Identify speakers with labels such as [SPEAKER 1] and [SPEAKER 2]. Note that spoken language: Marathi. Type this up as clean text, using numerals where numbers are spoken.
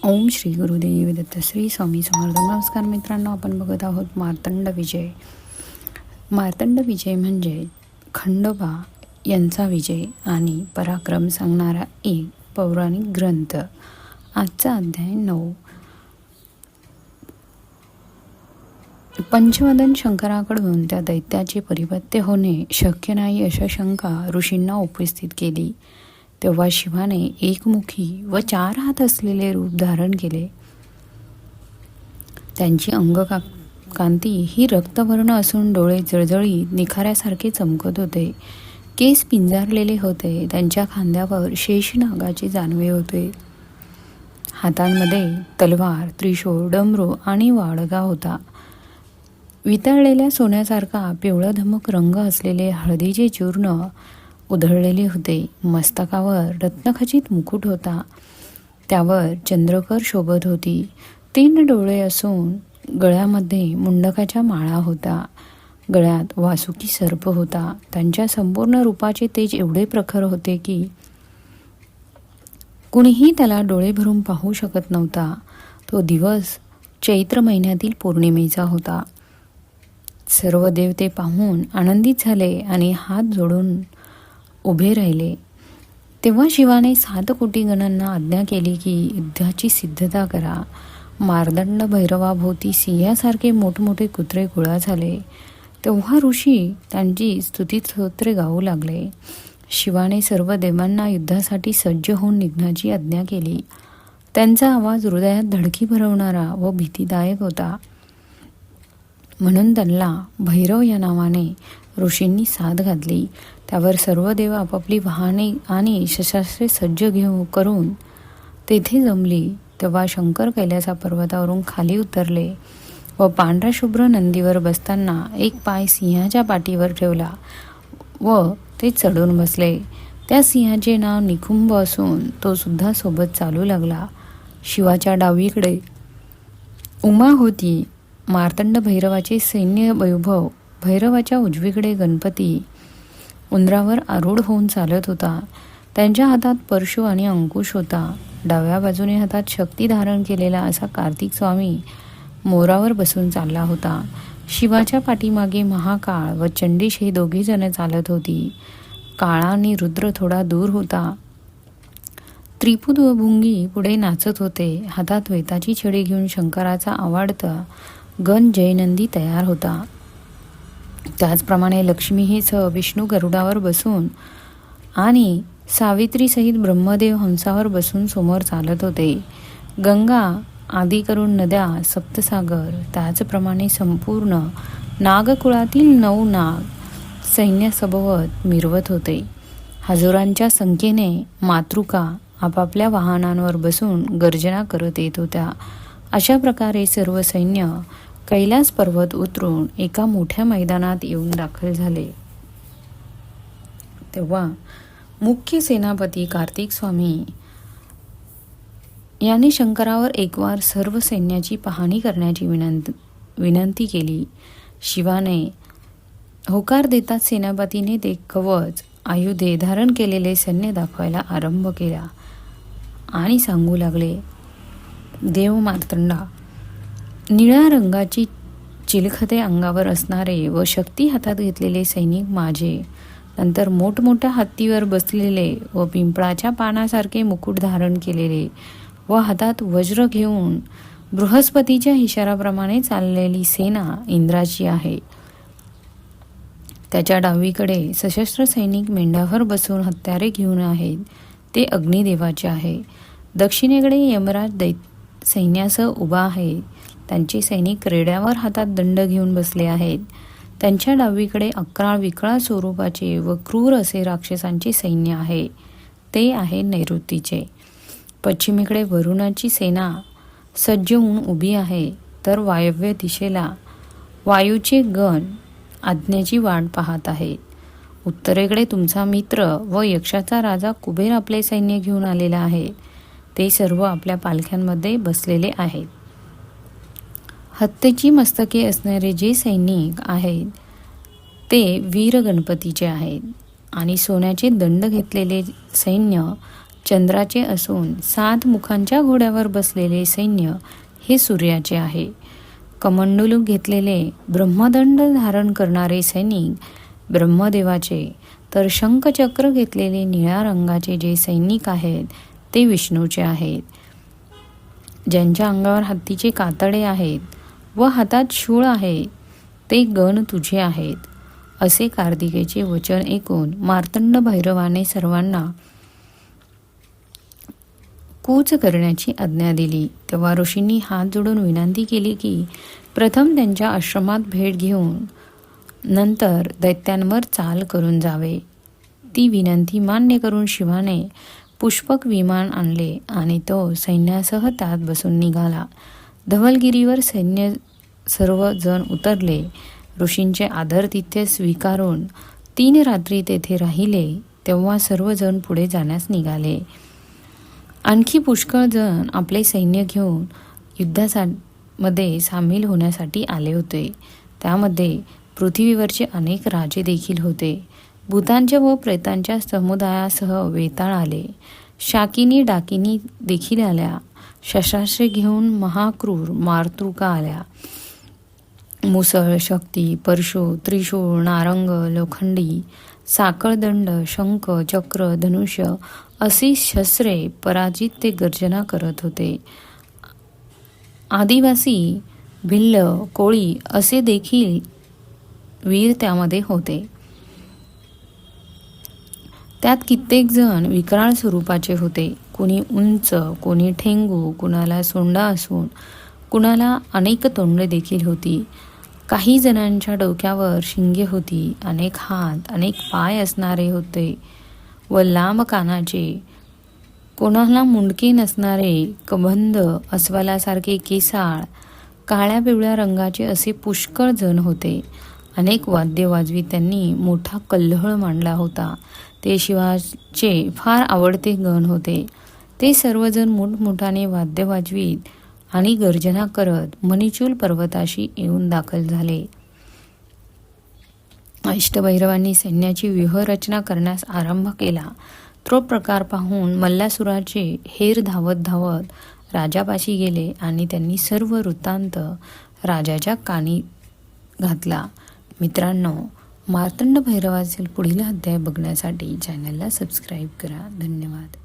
[SPEAKER 1] ओम श्री गुरुदेव दत्त. श्री स्वामी समर्थ. नमस्कार मित्रांनो, आपण बघत आहोत मार्तंड विजय. मार्तंड विजय म्हणजे खंडोबा यांचा विजय आणि पराक्रम सांगणारा एक पौराणिक ग्रंथ. आजचा अध्याय 9. पंचवदन शंकराकडून त्या दैत्याचे परिपत्य होणे शक्य नाही अशा शंका ऋषींना उपस्थित केली. तेव्हा शिवाने एकमुखी व 4 हात असलेले रूप धारण केले. त्यांची अंगकांती ही रक्तवर्ण असून डोळे जळजळीत निखाऱ्यासारखे चमकत होते. केस पिंजारलेले होते. त्यांच्या खांद्यावर शेषनागाचे जानवे होते. हातांमध्ये तलवार, त्रिशूळ, डमरू आणि वाडगा होता. वितळलेल्या सोन्यासारखा पिवळधमक रंग असलेले हळदीचे चूर्ण उधळलेले होते. मस्तकावर रत्नखचित मुकुट होता. त्यावर चंद्रकर शोभत होती. 3 डोळे असून गळ्यामध्ये मुंडकाच्या माळा होता. गळ्यात वासुकी सर्प होता. त्यांच्या संपूर्ण रूपाचे तेज एवढे प्रखर होते की कुणीही त्याला डोळे भरून पाहू शकत नव्हता. तो दिवस चैत्र महिन्यातील पौर्णिमेचा होता. सर्व देवते पाहून आनंदित झाले आणि हात जोडून उभे राहिले. तेव्हा शिवाने 7 कोटी गणांना आज्ञा केली की युद्धाची सिद्धता करा. मार्तंड भैरवाभोवती सिंहासारखे मोठमोठे कुत्रे गोळा झाले. तेव्हा ऋषी त्यांची स्तुतिस्तोत्रे गाऊ लागले. शिवाने सर्व देवांना युद्धासाठी सज्ज होऊन निघण्याची आज्ञा केली. त्यांचा आवाज हृदयात धडकी भरवणारा व भीतीदायक होता. म्हणून त्यांना भैरव या नावाने ऋषींनी साथ घातली. त्यावर सर्व देव आपापली वाहने आणि शस्त्रास्त्रे सज्ज करून तेथे जमली. तेव्हा शंकर कैलासा पर्वतावरून खाली उतरले व पांढऱ्या शुभ्र नंदीवर बसताना एक पाय सिंहाच्या पाठीवर ठेवला व ते चढून बसले. त्या सिंहाचे नाव निकुंभ असून तो सुद्धा सोबत चालू लागला. शिवाच्या डावीकडे उमा होती. मार्तंड भैरवाचे सैन्य वैभव. भैरवाच्या उजवीकडे गणपती उंदरावर आरूढ होऊन चालत होता. त्यांच्या हातात परशु आणि अंकुश होता. डाव्या बाजूने हातात शक्ती धारण केलेला असा कार्तिक स्वामी मोरावर बसून चालला होता. शिवाच्या पाठीमागे महाकाळ व चंडीश हे 2 जण चालत होती. काळा आणि रुद्र थोडा दूर होता. त्रिपुत व भुंगी पुढे नाचत होते. हातात वेताची छडी घेऊन शंकराचा आवडता गण जयनंदी तयार होता. त्याचप्रमाणे लक्ष्मी ही विष्णू गरुडावर बसून आणि सावित्रीसहित ब्रह्मदेव हंसावर बसून समोर चालत होते. गंगा आदी करून नद्या, सप्तसागर, त्याचप्रमाणे संपूर्ण नागकुळातील 9 नाग सैन्यासोबत मिरवत होते. हजारांच्या संख्येने मातृका आपापल्या वाहनांवर बसून गर्जना करत येत होत्या. अशा प्रकारे सर्व सैन्य कैलास पर्वत उतरून एका मोठ्या मैदानात येऊन दाखल झाले. तेव्हा मुख्य सेनापती कार्तिक स्वामी याने शंकरावर एकवार सर्व सैन्याची पाहणी करण्याची विनंती केली. शिवाने होकार देताच सेनापतीने ते कवच आयुधे धारण केलेले सैन्य दाखवायला आरंभ केला आणि सांगू लागले, देव मार्तंडा, निळ्या रंगाची चिलखते अंगावर असणारे व शक्ती हातात घेतलेले सैनिक माझे. नंतर मोठमोठ्या हत्तीवर बसलेले व पिंपळाच्या पानासारखे मुकुट धारण केलेले व हातात वज्र घेऊन बृहस्पतीच्या इशाराप्रमाणे चाललेली सेना इंद्राची आहे. त्याच्या डावीकडे सशस्त्र सैनिक मेंढ्यावर बसून हत्यारे घेऊन आहेत. ते अग्निदेवाचे आहे. दक्षिणेकडे यमराज सैन्यासह उभा आहे. त्यांचे सैनिक रेड्यावर हातात दंड घेऊन बसले आहेत. त्यांच्या डावीकडे 11 विकराळ स्वरूपाचे व क्रूर असे राक्षसांचे सैन्य आहे. ते आहे नैऋतीचे. पश्चिमेकडे वरुणाची सेना सज्ज होऊन उभी आहे. तर वायव्य दिशेला वायूचे गण आज्ञेची वाट पाहत आहेत. उत्तरेकडे तुमचा मित्र व यक्षाचा राजा कुबेर आपले सैन्य घेऊन आलेला आहे. ते सर्व आपल्या पालख्यांमध्ये बसलेले आहेत. हत्तीची मस्तके असणारे जे सैनिक आहेत ते वीर गणपतीचे आहेत आणि सोन्याचे दंड घेतलेले सैन्य चंद्राचे असून 7 मुखांच्या घोड्यावर बसलेले सैन्य हे सूर्याचे आहे. कमंडलू घेतलेले ब्रह्मदंड धारण करणारे सैनिक ब्रह्मदेवाचे, तर शंखचक्र घेतलेले निळ्या रंगाचे जे सैनिक आहेत ते विष्णूचे आहेत. ज्यांच्या अंगावर हत्तीचे कातडे आहेत व हातात शूळ आहे ते गण तुझे आहेत. असे कार्तिकेचे वचन ऐकून मार्तंड भैरवाने सर्वांना कूच करण्याची आज्ञा दिली. तेव्हा ऋषींनी हात जोडून विनंती केली की प्रथम त्यांच्या आश्रमात भेट घेऊन नंतर दैत्यांवर चाल करून जावे. ती विनंती मान्य करून शिवाने पुष्पक विमान आणले आणि तो सैन्यासह त्यात बसून निघाला. धवलगिरीवर सैन्य सर्वजण उतरले. ऋषींचे आदरातिथ्य स्वीकारून 3 रात्री तेथे राहिले. तेव्हा सर्वजण पुढे जाण्यास निघाले. आणखी पुष्कळ जण आपले सैन्य घेऊन युद्धामध्ये सामील होण्यासाठी आले होते. त्यामध्ये पृथ्वीवरचे अनेक राजे देखील होते. भूतांच्या व प्रेतांच्या समुदायासह वेताळ आले. शाकिनी डाकिनी देखील आल्या. शस्त्रास्त्रे घेऊन महाक्रूर मातृका आल्या. मुसळ, शक्ती, परशु, त्रिशूळ, नारंग, लोखंडी, साखळदंड, शंख, चक्र, धनुष्य अशी शस्त्रे पराजित ते गर्जना करत होते. आदिवासी, भिल्ल, कोळी असे देखील वीर त्यामध्ये होते. त्यात कित्येक जण विकराळ स्वरूपाचे होते. कुणी उंच, कुणी ठेंगू, कुणाला सोंडा असून कुणाला अनेक तोंडे देखील होती. काही जणांच्या डोक्यावर शिंगे होती. अनेक हात, अनेक पाय असणारे होते व लांब कानाचे. कोणाला मुंडके नसणारे, कबंध, अस्वलासारखे केसाळ, काळ्या पिवळ्या रंगाचे असे पुष्कळ जण होते. अनेक वाद्य वाजवीत त्यांनी मोठा कल्लोळ मांडला होता. ते शिवाचे फार आवडते गण होते. ते सर्वजण मोठमोठाने वाद्य वाजवीत आणि गर्जना करत मणिचूल पर्वताशी येऊन दाखल झाले. अष्टभैरवांनी सैन्याची व्यूहरचना करण्यास आरंभ केला. तो प्रकार पाहून मल्लासुराचे हेर धावत धावत राजापाशी गेले आणि त्यांनी सर्व वृत्तांत राजाच्या कानी घातला. मित्रांनो, मार्तंड भैरवाचे पुढील अध्याय बघण्यासाठी चॅनलला सबस्क्राईब करा. धन्यवाद.